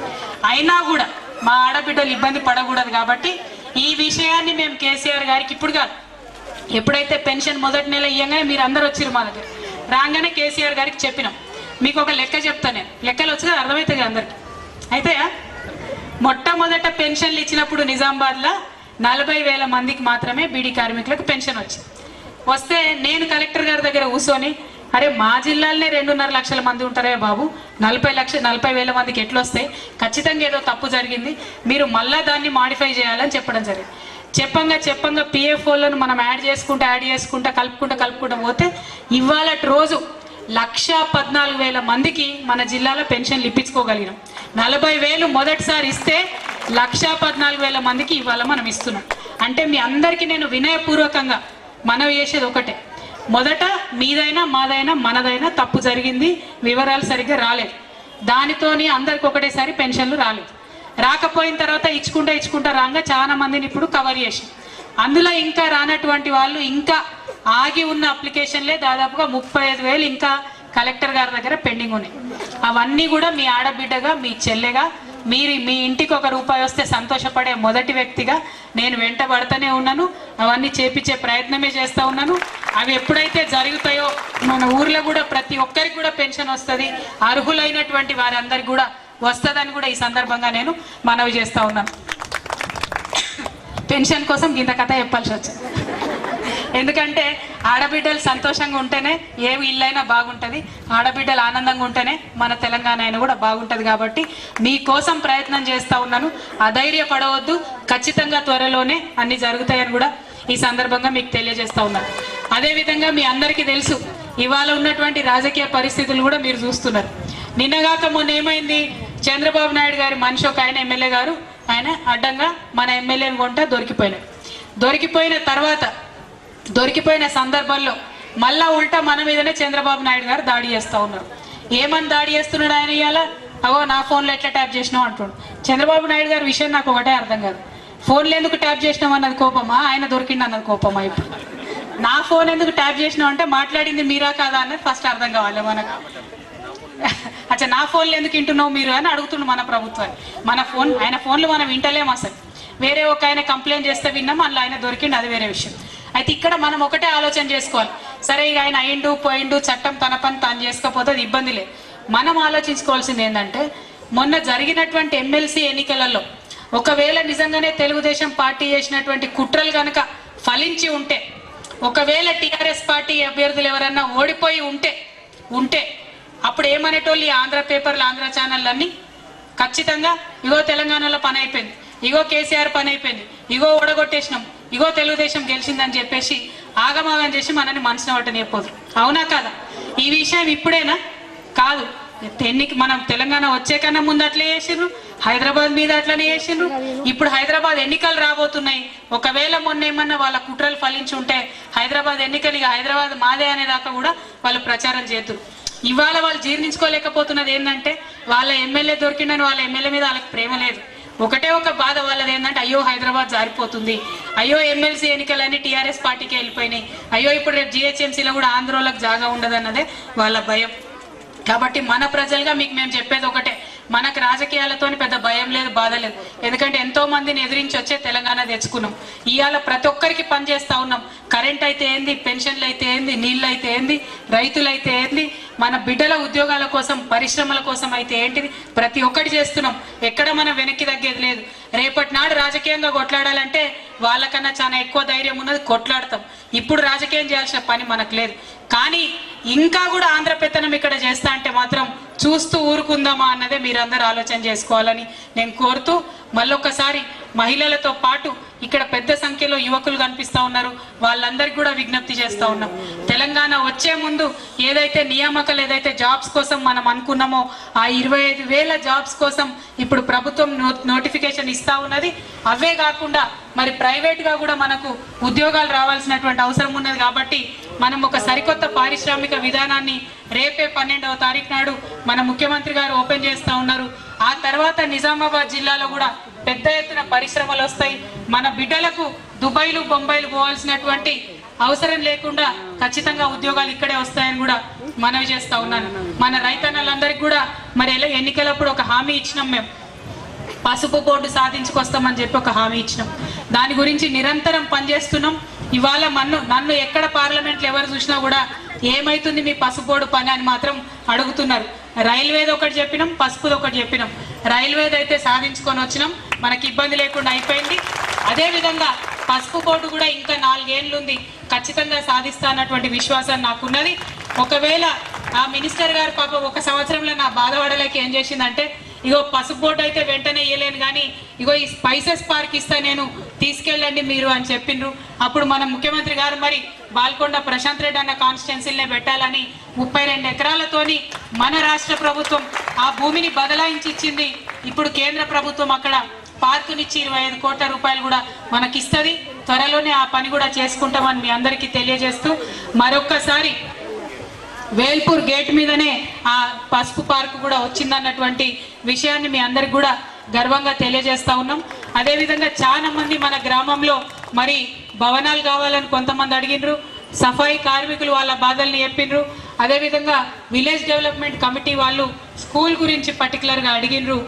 అయినా కూడా మా ఆడబిడ్డలు ఇబ్బంది పడకూడదు కాబట్టి ఈ విషయాన్ని మేము కేసీఆర్ గారికి ఇప్పుడు కాదు, ఎప్పుడైతే పెన్షన్ మొదటి నెల ఇయ్యంగానే మీరు అందరు వచ్చిరు మా దగ్గర రాగానే కేసీఆర్ గారికి చెప్పినాం. మీకు ఒక లెక్క చెప్తాను నేను, లెక్కలు వచ్చి అర్థమవుతుంది అందరికి. అయితే మొట్టమొదట పెన్షన్లు ఇచ్చినప్పుడు నిజామాబాద్లో 40,000 మందికి మాత్రమే బీడీ కార్మికులకు పెన్షన్ వస్తే నేను కలెక్టర్ గారి దగ్గర కూర్చొని, అరే మా జిల్లాలోనే 2.5 లక్షల మంది ఉంటారే బాబు, 40,000 మందికి ఎట్లా వస్తాయి, ఖచ్చితంగా ఏదో తప్పు జరిగింది, మీరు మళ్ళా దాన్ని మాడిఫై చేయాలని చెప్పడం జరిగింది. చెప్పంగా పిఎఫ్ఓలను మనం యాడ్ చేసుకుంటా కలుపుకుంటా పోతే ఇవాళ రోజు 1,14,000 మందికి మన జిల్లాలో పెన్షన్లు ఇప్పించుకోగలిగినాం. 40,000 మొదటిసారి ఇస్తే 1,14,000 మందికి ఇవాళ మనం ఇస్తున్నాం. అంటే మీ అందరికీ నేను వినయపూర్వకంగా మనవి చేసేది ఒకటే, మొదట మీదైనా మాదైనా మనదైనా తప్పు జరిగింది, వివరాలు సరిగ్గా రాలేదు, దానితోని అందరికి ఒకటేసారి పెన్షన్లు రాలేదు. రాకపోయిన తర్వాత ఇచ్చుకుంటా రాగా చాలా మందిని ఇప్పుడు కవర్ చేసి, అందులో ఇంకా రానటువంటి వాళ్ళు ఇంకా ఆగి ఉన్న అప్లికేషన్లే దాదాపుగా 35,000 ఇంకా కలెక్టర్ గారి దగ్గర పెండింగ్ ఉన్నాయి. అవన్నీ కూడా మీ ఆడబిడ్డగా మీ చెల్లెగా మీరు మీ ఇంటికి ₹1 వస్తే సంతోషపడే మొదటి వ్యక్తిగా నేను వెంటబడుతూనే ఉన్నాను. అవన్నీ చేపించే ప్రయత్నమే చేస్తూ ఉన్నాను. అవి ఎప్పుడైతే జరుగుతాయో మన ఊర్లో కూడా ప్రతి ఒక్కరికి కూడా పెన్షన్ వస్తుంది, అర్హులైనటువంటి వారందరికి కూడా వస్తుందని కూడా ఈ సందర్భంగా నేను మనవి చేస్తూ ఉన్నాను. పెన్షన్ కోసం ఇంత కథ చెప్పాల్సి వచ్చింది. ఎందుకంటే ఆడబిడ్డలు సంతోషంగా ఉంటేనే ఏ ఇల్లైనా బాగుంటుంది, ఆడబిడ్డలు ఆనందంగా ఉంటేనే మన తెలంగాణ అయినా కూడా బాగుంటుంది. కాబట్టి మీకోసం ప్రయత్నం చేస్తూ ఉన్నాను, అధైర్యపడవద్దు, ఖచ్చితంగా త్వరలోనే అన్ని జరుగుతాయని కూడా ఈ సందర్భంగా మీకు తెలియజేస్తూ ఉన్నాను. అదేవిధంగా మీ అందరికీ తెలుసు, ఇవాళ ఉన్నటువంటి రాజకీయ పరిస్థితులు కూడా మీరు చూస్తున్నారు. నిన్నగాక మొన్న ఏమైంది, చంద్రబాబు నాయుడు గారి మనిషి ఒక ఆయన ఎమ్మెల్యే గారు ఆయన అడ్డంగా మన ఎమ్మెల్యేని కొంట దొరికిపోయిన సందర్భంలో మళ్ళా ఉల్టా మన మీదనే చంద్రబాబు నాయుడు గారు దాడి చేస్తూ ఉన్నారు. ఏమని దాడి చేస్తున్నాడు ఆయన? ఇవాళ అవో నా ఫోన్లో ఎట్లా ట్యాప్ చేసినావు అంటున్నాడు. చంద్రబాబు నాయుడు గారి విషయం నాకు ఒకటే అర్థం కాదు, ఫోన్లో ఎందుకు ట్యాప్ చేసినావు అన్నది కోపమా, ఆయన దొరికింది అన్నది కోపమా? ఇప్పుడు నా ఫోన్ ఎందుకు ట్యాప్ చేసినావు అంటే మాట్లాడింది మీరా కాదా అన్నది ఫస్ట్ అర్థం కావాలి మనకు. అచ్చా నా ఫోన్లు ఎందుకు వింటున్నావు మీరు అని అడుగుతుండు మన ప్రభుత్వాన్ని. మన ఫోన్ ఆయన ఫోన్లు మనం వింటలేము అసలు. వేరే ఒక ఆయన కంప్లైంట్ చేస్తే విన్నాం, అందులో ఆయన దొరికిండు, అది వేరే విషయం. అయితే ఇక్కడ మనం ఒకటే ఆలోచన చేసుకోవాలి, సరే ఇక ఆయన అయిండు పోయిండు, చట్టం తన పని తాను చేసుకోకపోతే అది ఇబ్బంది లేదు. మనం ఆలోచించుకోవాల్సింది ఏంటంటే, మొన్న జరిగినటువంటి ఎమ్మెల్సీ ఎన్నికలలో ఒకవేళ నిజంగానే తెలుగుదేశం పార్టీ చేసినటువంటి కుట్రలు కనుక ఫలించి ఉంటే, ఒకవేళ టీఆర్ఎస్ పార్టీ అభ్యర్థులు ఎవరన్నా ఓడిపోయి ఉంటే అప్పుడు ఏమనేటోళ్ళు ఈ ఆంధ్ర పేపర్లు ఆంధ్ర ఛానళ్ళు అన్నీ ఖచ్చితంగా ఇగో తెలంగాణలో పని అయిపోయింది, ఇగో కేసీఆర్ పని అయిపోయింది, ఇగో ఓడగొట్టేసినాం, ఇగో తెలుగుదేశం గెలిచిందని చెప్పేసి ఆగమాగం చేసి మనని మనసున పట్టని చెప్పొద్దు. అవునా కాదా? ఈ విషయం ఇప్పుడేనా? కాదు, మనం తెలంగాణ వచ్చే కన్నా ముందు అట్లే చేసిండ్రు, హైదరాబాద్ మీద అట్లనే చేసిండ్రు. ఇప్పుడు హైదరాబాద్ ఎన్నికలు రాబోతున్నాయి. ఒకవేళ మొన్న ఏమన్నా వాళ్ళ కుట్రలు ఫలించి ఉంటే హైదరాబాద్ ఎన్నికలు ఇక హైదరాబాద్ మాదే అనేదాకా కూడా వాళ్ళు ప్రచారం చేతురు. ఇవాళ వాళ్ళు జీర్ణించుకోలేకపోతున్నది ఏంటంటే, వాళ్ళ ఎమ్మెల్యే దొరికిందని వాళ్ళ ఎమ్మెల్యే మీద వాళ్ళకి ప్రేమ లేదు. ఒకటే ఒక బాధ వాళ్ళది ఏంటంటే, అయ్యో హైదరాబాద్ జారిపోతుంది, అయ్యో ఎమ్మెల్సీ ఎన్నికలన్నీ టీఆర్ఎస్ పార్టీకి వెళ్ళిపోయినాయి, అయ్యో ఇప్పుడు రేపు జిహెచ్ఎంసీలో కూడా ఆంధ్రోలకు జాగా ఉండదన్నదే వాళ్ళ భయం. కాబట్టి మన ప్రజలుగా మీకు మేము చెప్పేది ఒకటే, మనకు రాజకీయాలతో పెద్ద భయం లేదు, బాధ లేదు. ఎందుకంటే ఎంతో మందిని ఎదిరించి వచ్చే తెలంగాణ తెచ్చుకున్నాం. ఇవాళ ప్రతి ఒక్కరికి పనిచేస్తూ ఉన్నాం. కరెంట్ అయితే ఏంది, పెన్షన్లు అయితే ఏంది, నీళ్ళు అయితే ఏంది, రైతులైతే ఏంది, మన బిడ్డల ఉద్యోగాల కోసం పరిశ్రమల కోసం అయితే ఏంటిది, ప్రతి ఒక్కటి చేస్తున్నాం. ఎక్కడ మనం వెనక్కి తగ్గేది లేదు. రేపటి నాడు రాజకీయంగా కొట్లాడాలంటే వాళ్ళకన్నా చాలా ఎక్కువ ధైర్యం ఉన్నది, కొట్లాడతాం. ఇప్పుడు రాజకీయం చేయాల్సిన పని మనకు లేదు. కానీ ఇంకా కూడా ఆంధ్ర పెత్తనం ఇక్కడ చేస్తా అంటే మాత్రం చూస్తూ ఊరుకుందామా అన్నదే మీరందరూ ఆలోచన చేసుకోవాలని నేను కోరుతూ, మళ్ళొక్కసారి మహిళలతో పాటు ఇక్కడ పెద్ద సంఖ్యలో యువకులు కనిపిస్తూ ఉన్నారు, వాళ్ళందరికీ కూడా విజ్ఞప్తి చేస్తూ ఉన్నాం. తెలంగాణ వచ్చే ముందు ఏదైతే నియామకాలు ఏదైతే జాబ్స్ కోసం మనం అనుకున్నామో ఆ 25,000 జాబ్స్ కోసం ఇప్పుడు ప్రభుత్వం నోటిఫికేషన్ ఇస్తూ ఉన్నది. అవే కాకుండా మరి ప్రైవేట్గా కూడా మనకు ఉద్యోగాలు రావాల్సినటువంటి అవసరం ఉన్నది. కాబట్టి మనం ఒక సరికొత్త పారిశ్రామిక విధానాన్ని రేపే 12వ తారీఖు నాడు మన ముఖ్యమంత్రి గారు ఓపెన్ చేస్తూ ఉన్నారు. ఆ తర్వాత నిజామాబాద్ జిల్లాలో కూడా పెద్ద ఎత్తున పరిశ్రమలు వస్తాయి. మన బిడ్డలకు దుబాయ్లు బొంబాయిలు పోవాల్సినటువంటి అవసరం లేకుండా ఖచ్చితంగా ఉద్యోగాలు ఇక్కడే వస్తాయని కూడా మనవి చేస్తా ఉన్నాను. మన రైతన్నలందరికీ కూడా మరి ఎన్నికలప్పుడు ఒక హామీ ఇచ్చినాం, మేము పసుపు బోర్డు సాధించుకొస్తామని చెప్పి ఒక హామీ ఇచ్చినాం. దాని గురించి నిరంతరం పనిచేస్తున్నాం. ఇవాళ నన్ను ఎక్కడ పార్లమెంట్లో ఎవరు చూసినా కూడా ఏమైతుంది మీ పసుపు బోర్డు పని అని మాత్రం అడుగుతున్నారు. రైల్వేది ఒకటి చెప్పినాం, పసుపుది ఒకటి చెప్పినాం. రైల్వేది అయితే సాధించుకొని వచ్చినాం, మనకి ఇబ్బంది లేకుండా అయిపోయింది. అదేవిధంగా పసుపు బోర్డు కూడా ఇంకా 4 ఏళ్ళు ఉంది, ఖచ్చితంగా సాధిస్తా అన్నటువంటి విశ్వాసం నాకున్నది. ఒకవేళ ఆ మినిస్టర్ గారు పాపం 1 సంవత్సరంలో నా బాధపడలేక ఏం చేసిందంటే, ఇగో పసుపు బోర్డు అయితే వెంటనే ఇయ్యలేను కానీ ఇగో ఈ స్పైసెస్ పార్క్ ఇస్తా నేను, తీసుకెళ్ళండి మీరు అని చెప్పిండ్రు. అప్పుడు మన ముఖ్యమంత్రి గారు మరి బాల్కొండ ప్రశాంత్ రెడ్డి అన్న కాన్స్టిట్యున్సీలనే పెట్టాలని 32 ఎకరాలతోని మన రాష్ట్ర ప్రభుత్వం ఆ భూమిని బదలాయించి ఇచ్చింది. ఇప్పుడు కేంద్ర ప్రభుత్వం అక్కడ పార్కునిచ్చి 25 కోట్ల రూపాయలు కూడా మనకిస్తుంది. త్వరలోనే ఆ పని కూడా చేసుకుంటామని మీ అందరికీ తెలియజేస్తూ మరొక్కసారి వేల్పూర్ గేట్ మీదనే ఆ పసుపు పార్కు కూడా వచ్చిందన్నటువంటి విషయాన్ని మీ అందరికి కూడా గర్వంగా తెలియజేస్తా ఉన్నాం. అదేవిధంగా చాలా మంది మన గ్రామంలో మరి భవనాలు కావాలని కొంతమంది అడిగినరు, సఫాయి కార్మికులు వాళ్ళ బాధల్ని చెప్పిండ్రు. అదేవిధంగా విలేజ్ డెవలప్మెంట్ కమిటీ వాళ్ళు స్కూల్ గురించి పర్టికులర్గా అడిగినరు.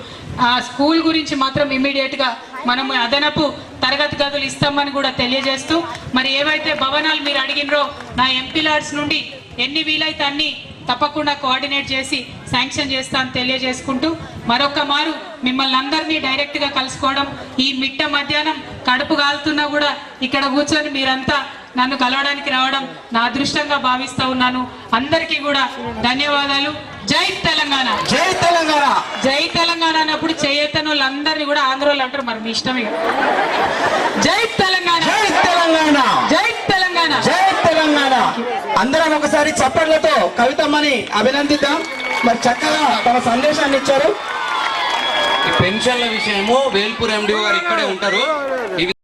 ఆ స్కూల్ గురించి మాత్రం ఇమీడియట్గా మనము అదనపు తరగతి గదులు ఇస్తామని కూడా తెలియజేస్తూ, మరి ఏవైతే భవనాలు మీరు అడిగినరో నా ఎంపీ లాడ్స్ నుండి ఎన్ని వీలైతే అన్ని తప్పకుండా కోఆర్డినేట్ చేసి శాంక్షన్ చేస్తా అని తెలియజేసుకుంటూ మరొక మారు మిమ్మల్ని అందరినీ డైరెక్ట్గా కలుసుకోవడం, ఈ మిట్ట మధ్యాహ్నం కడుపు కాలుతున్నా కూడా ఇక్కడ కూర్చొని మీరంతా నన్ను కలవడానికి రావడం నా అదృష్టంగా భావిస్తూ ఉన్నాను. అందరికీ కూడా ధన్యవాదాలు. జై తెలంగాణ, జై తెలంగాణ, జై తెలంగాణ అన్నప్పుడు చేయతను వాళ్ళందరినీ కూడా ఆంధ్రోళ్ళు అంటారు, మరి మీ ఇష్టమే. జై తెలంగాణ, జై తెలంగాణ, జై తెలంగాణ, జై తెలంగాణ. అందరం ఒకసారి చప్పట్లతో కవితమ్మని అభినందిద్దాం. మరి చక్కగా తమ సందేశాన్ని ఇచ్చారు. ఈ పెన్షన్ల విషయము వేల్పూర్ ఎండిఓ గారు ఇక్కడే ఉంటారు.